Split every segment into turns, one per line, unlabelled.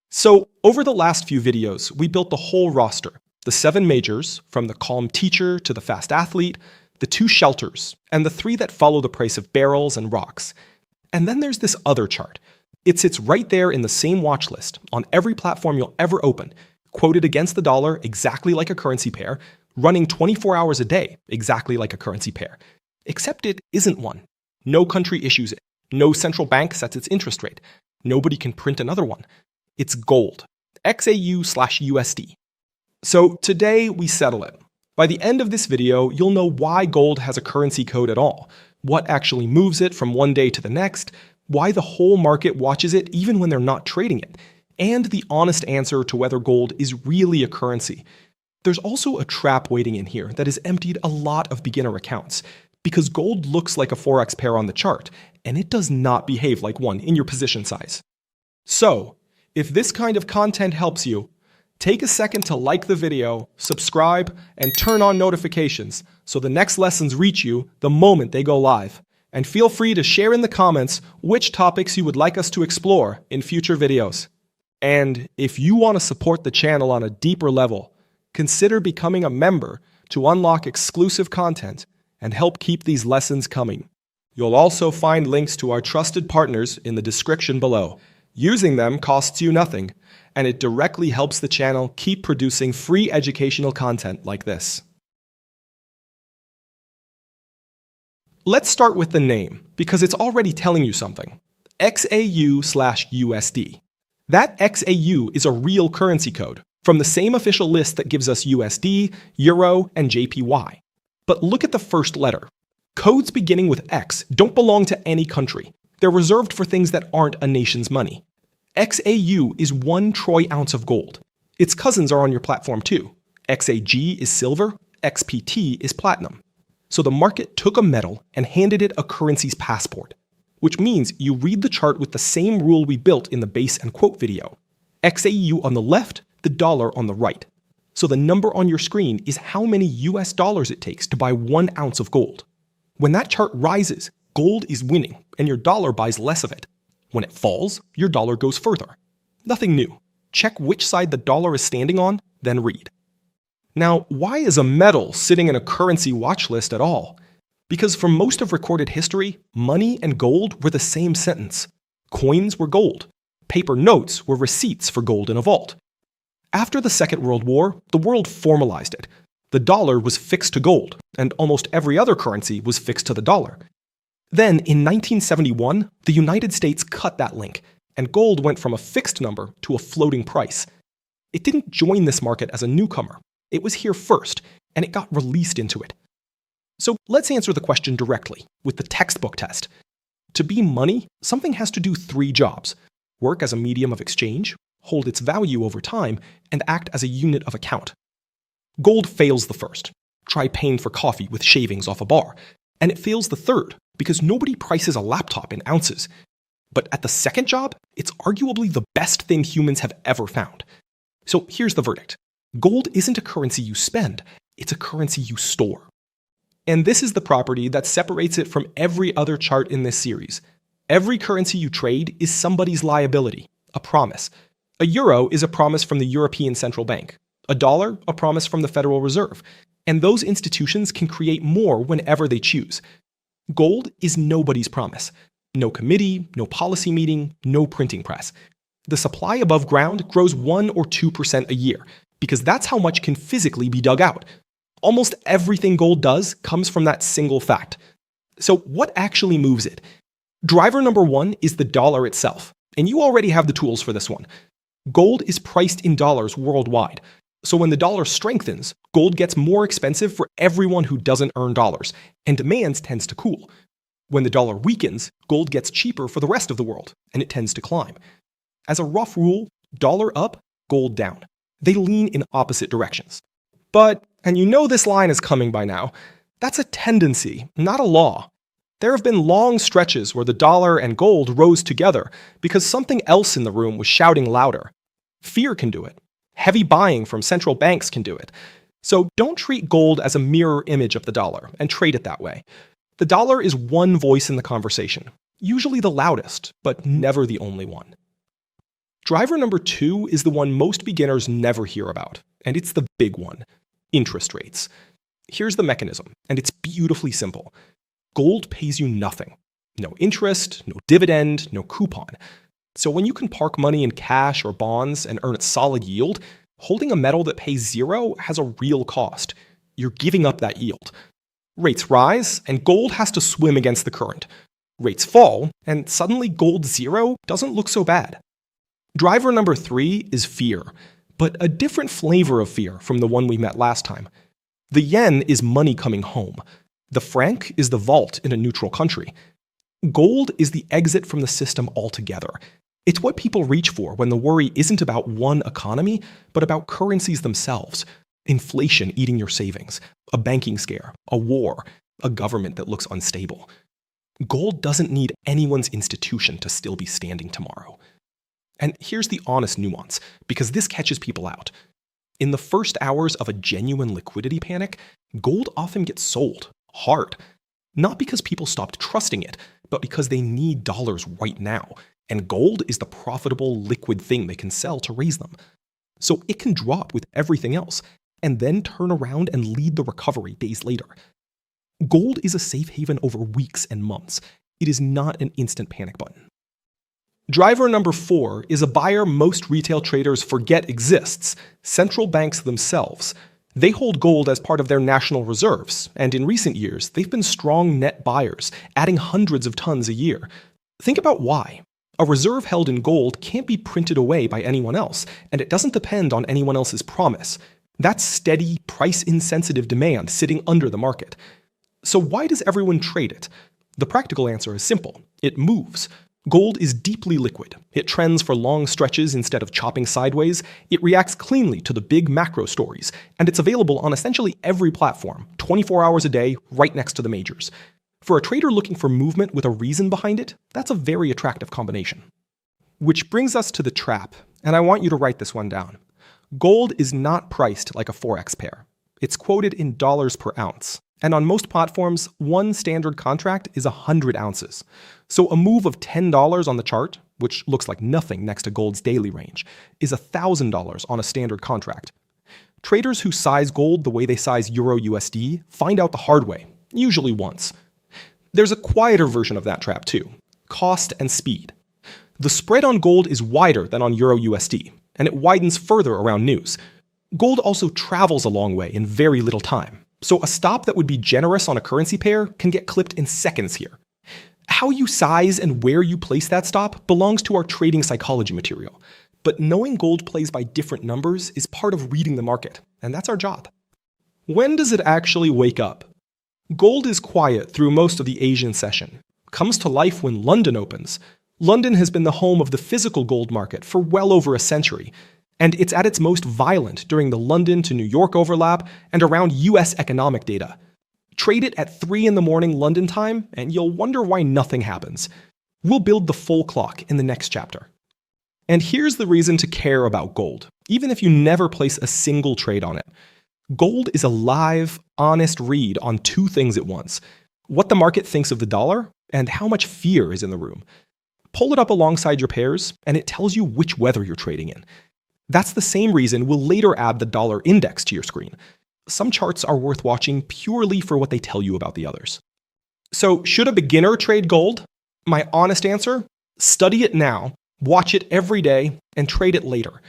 So over the last few videos, we built the whole roster, the 7 majors, from the calm teacher to the fast athlete, the 2 shelters, and the 3 that follow the price of barrels and rocks. And then there's this other chart. It sits right there in the same watch list on every platform you'll ever open, quoted against the dollar exactly like a currency pair, running 24 hours a day exactly like a currency pair. Except it isn't one. No country issues it. No central bank sets its interest rate. Nobody can print another one. It's gold, XAU/USD. So today we settle it. By the end of this video, you'll know why gold has a currency code at all, what actually moves it from one day to the next, why the whole market watches it even when they're not trading it, and the honest answer to whether gold is really a currency. There's also a trap waiting in here that has emptied a lot of beginner accounts, because gold looks like a Forex pair on the chart, and it does not behave like one in your position size. So, if this kind of content helps you, take a second to like the video, subscribe, and turn on notifications so the next lessons reach you the moment they go live. And feel free to share in the comments which topics you would like us to explore in future videos. And if you want to support the channel on a deeper level, consider becoming a member to unlock exclusive content and help keep these lessons coming. You'll also find links to our trusted partners in the description below. Using them costs you nothing, and it directly helps the channel keep producing free educational content like this. Let's start with the name, because it's already telling you something. XAU/USD. That XAU is a real currency code from the same official list that gives us USD, Euro, and JPY. But look at the first letter. Codes beginning with X don't belong to any country. They're reserved for things that aren't a nation's money. XAU is 1 troy ounce of gold. Its cousins are on your platform too. XAG is silver, XPT is platinum. So the market took a metal and handed it a currency's passport, which means you read the chart with the same rule we built in the base and quote video. XAU on the left, the dollar on the right. So the number on your screen is how many US dollars it takes to buy 1 ounce of gold. When that chart rises, gold is winning, and your dollar buys less of it. When it falls, your dollar goes further. Nothing new. Check which side the dollar is standing on, then read. Now, why is a metal sitting in a currency watch list at all? Because for most of recorded history, money and gold were the same sentence. Coins were gold. Paper notes were receipts for gold in a vault. After the Second World War, the world formalized it. The dollar was fixed to gold, and almost every other currency was fixed to the dollar. Then, in 1971, the United States cut that link, and gold went from a fixed number to a floating price. It didn't join this market as a newcomer. It was here first, and it got released into it. So let's answer the question directly, with the textbook test. To be money, something has to do 3 jobs: work as a medium of exchange, hold its value over time, and act as a unit of account. Gold fails the first. Try paying for coffee with shavings off a bar. And it fails the third, because nobody prices a laptop in ounces. But at the second job, it's arguably the best thing humans have ever found. So here's the verdict. Gold isn't a currency you spend, it's a currency you store. And this is the property that separates it from every other chart in this series. Every currency you trade is somebody's liability, a promise. A euro is a promise from the European Central Bank. A dollar, a promise from the Federal Reserve. And those institutions can create more whenever they choose. Gold is nobody's promise. No committee, no policy meeting, no printing press. The supply above ground grows 1 or 2% a year, because that's how much can physically be dug out. Almost everything gold does comes from that single fact. So what actually moves it? Driver number 1 is the dollar itself, and you already have the tools for this one. Gold is priced in dollars worldwide. So when the dollar strengthens, gold gets more expensive for everyone who doesn't earn dollars, and demand tends to cool. When the dollar weakens, gold gets cheaper for the rest of the world, and it tends to climb. As a rough rule, dollar up, gold down. They lean in opposite directions. But, and you know this line is coming by now, that's a tendency, not a law. There have been long stretches where the dollar and gold rose together because something else in the room was shouting louder. Fear can do it. Heavy buying from central banks can do it. So don't treat gold as a mirror image of the dollar and trade it that way. The dollar is one voice in the conversation, usually the loudest, but never the only one. Driver number 2 is the one most beginners never hear about, and it's the big one: interest rates. Here's the mechanism, and it's beautifully simple. Gold pays you nothing. No interest, no dividend, no coupon. So when you can park money in cash or bonds and earn a solid yield, holding a metal that pays zero has a real cost. You're giving up that yield. Rates rise, and gold has to swim against the current. Rates fall, and suddenly gold zero doesn't look so bad. Driver number 3 is fear, but a different flavor of fear from the one we met last time. The yen is money coming home. The franc is the vault in a neutral country. Gold is the exit from the system altogether. It's what people reach for when the worry isn't about one economy, but about currencies themselves. Inflation eating your savings, a banking scare, a war, a government that looks unstable. Gold doesn't need anyone's institution to still be standing tomorrow. And here's the honest nuance, because this catches people out. In the first hours of a genuine liquidity panic, gold often gets sold, hard. Not because people stopped trusting it, but because they need dollars right now, and gold is the profitable, liquid thing they can sell to raise them. So it can drop with everything else, and then turn around and lead the recovery days later. Gold is a safe haven over weeks and months. It is not an instant panic button. Driver number 4 is a buyer most retail traders forget exists: central banks themselves. They hold gold as part of their national reserves, and in recent years, they've been strong net buyers, adding hundreds of tons a year. Think about why. A reserve held in gold can't be printed away by anyone else, and it doesn't depend on anyone else's promise. That's steady, price-insensitive demand sitting under the market. So why does everyone trade it? The practical answer is simple. It moves. Gold is deeply liquid. It trends for long stretches instead of chopping sideways. It reacts cleanly to the big macro stories, and it's available on essentially every platform, 24 hours a day, right next to the majors. For a trader looking for movement with a reason behind it, that's a very attractive combination. Which brings us to the trap, and I want you to write this one down. Gold is not priced like a Forex pair. It's quoted in dollars per ounce. And on most platforms, one standard contract is 100 ounces. So a move of $10 on the chart, which looks like nothing next to gold's daily range, is $1,000 on a standard contract. Traders who size gold the way they size EURUSD find out the hard way, usually once. There's a quieter version of that trap too: cost and speed. The spread on gold is wider than on EURUSD, and it widens further around news. Gold also travels a long way in very little time. So a stop that would be generous on a currency pair can get clipped in seconds here. How you size and where you place that stop belongs to our trading psychology material. But knowing gold plays by different numbers is part of reading the market, and that's our job. When does it actually wake up? Gold is quiet through most of the Asian session. Comes to life when London opens. London has been the home of the physical gold market for well over a century, and it's at its most violent during the London to New York overlap and around US economic data. Trade it at 3 in the morning London time, and you'll wonder why nothing happens. We'll build the full clock in the next chapter. And here's the reason to care about gold, even if you never place a single trade on it. Gold is a live, honest read on two things at once: what the market thinks of the dollar and how much fear is in the room. Pull it up alongside your pairs, and it tells you which weather you're trading in. That's the same reason we'll later add the dollar index to your screen. Some charts are worth watching purely for what they tell you about the others. So, should a beginner trade gold? My honest answer: study it now, watch it every day, and trade it later.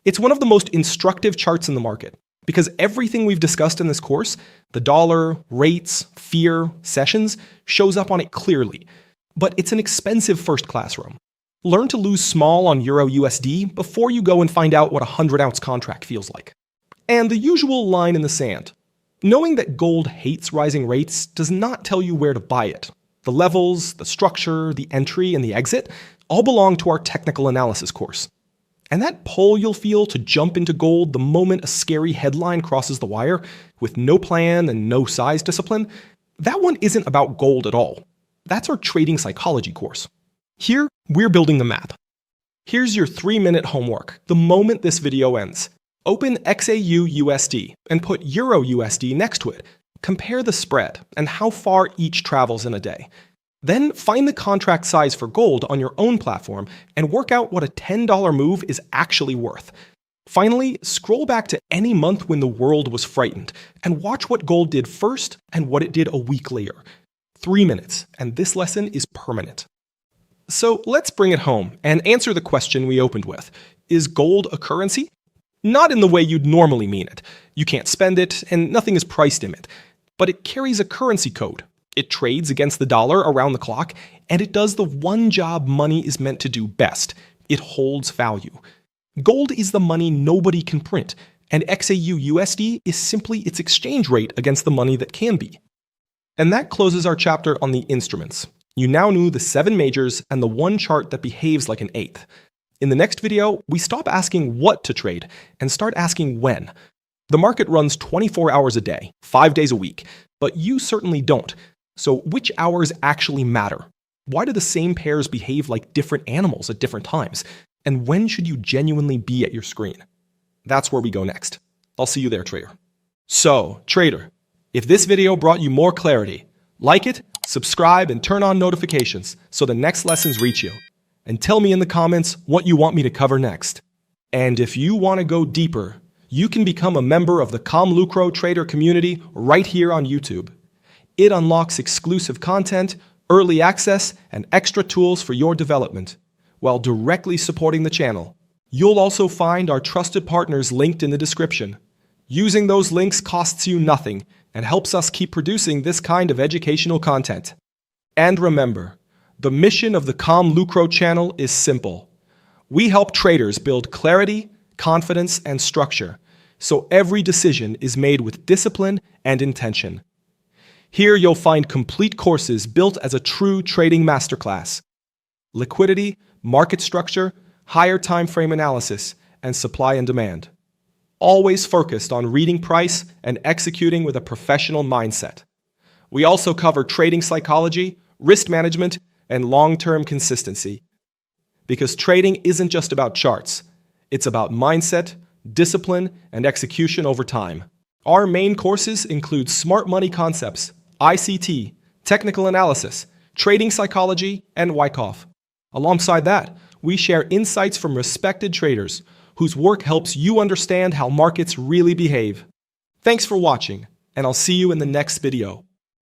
It's one of the most instructive charts in the market, because everything we've discussed in this course, the dollar, rates, fear, sessions, shows up on it clearly. But it's an expensive first classroom. Learn to lose small on EURUSD before you go and find out what a 100-ounce contract feels like. And the usual line in the sand: knowing that gold hates rising rates does not tell you where to buy it. The levels, the structure, the entry, and the exit all belong to our technical analysis course. And that pull you'll feel to jump into gold the moment a scary headline crosses the wire, with no plan and no size discipline, that one isn't about gold at all. That's our trading psychology course. Here, we're building the map. Here's your 3-minute homework the moment this video ends. Open XAUUSD and put EURUSD next to it. Compare the spread and how far each travels in a day. Then find the contract size for gold on your own platform and work out what a $10 move is actually worth. Finally, scroll back to any month when the world was frightened and watch what gold did first and what it did a week later. 3 minutes, and this lesson is permanent. So let's bring it home and answer the question we opened with. Is gold a currency? Not in the way you'd normally mean it. You can't spend it, and nothing is priced in it. But it carries a currency code. It trades against the dollar around the clock, and it does the one job money is meant to do best. It holds value. Gold is the money nobody can print, and XAUUSD is simply its exchange rate against the money that can be. And that closes our chapter on the instruments. You now knew the 7 majors and the one chart that behaves like an eighth. In the next video, we stop asking what to trade and start asking when. The market runs 24 hours a day, 5 days a week, but you certainly don't. So which hours actually matter? Why do the same pairs behave like different animals at different times? And when should you genuinely be at your screen? That's where we go next. I'll see you there, trader. So, trader, if this video brought you more clarity, like it, subscribe, and turn on notifications so the next lessons reach you. And tell me in the comments what you want me to cover next. And if you want to go deeper, you can become a member of the ComLucro trader community right here on YouTube. It unlocks exclusive content, early access, and extra tools for your development, while directly supporting the channel. You'll also find our trusted partners linked in the description. Using those links costs you nothing and helps us keep producing this kind of educational content. And remember, the mission of the ComLucro channel is simple. We help traders build clarity, confidence, and structure, so every decision is made with discipline and intention. Here you'll find complete courses built as a true trading masterclass. Liquidity, market structure, higher time frame analysis, and supply and demand. Always focused on reading price and executing with a professional mindset. We also cover trading psychology, risk management, and long-term consistency. Because trading isn't just about charts. It's about mindset, discipline, and execution over time. Our main courses include smart money concepts, ICT, technical analysis, trading psychology, and Wyckoff. Alongside that, we share insights from respected traders whose work helps you understand how markets really behave. Thanks for watching, and I'll see you in the next video.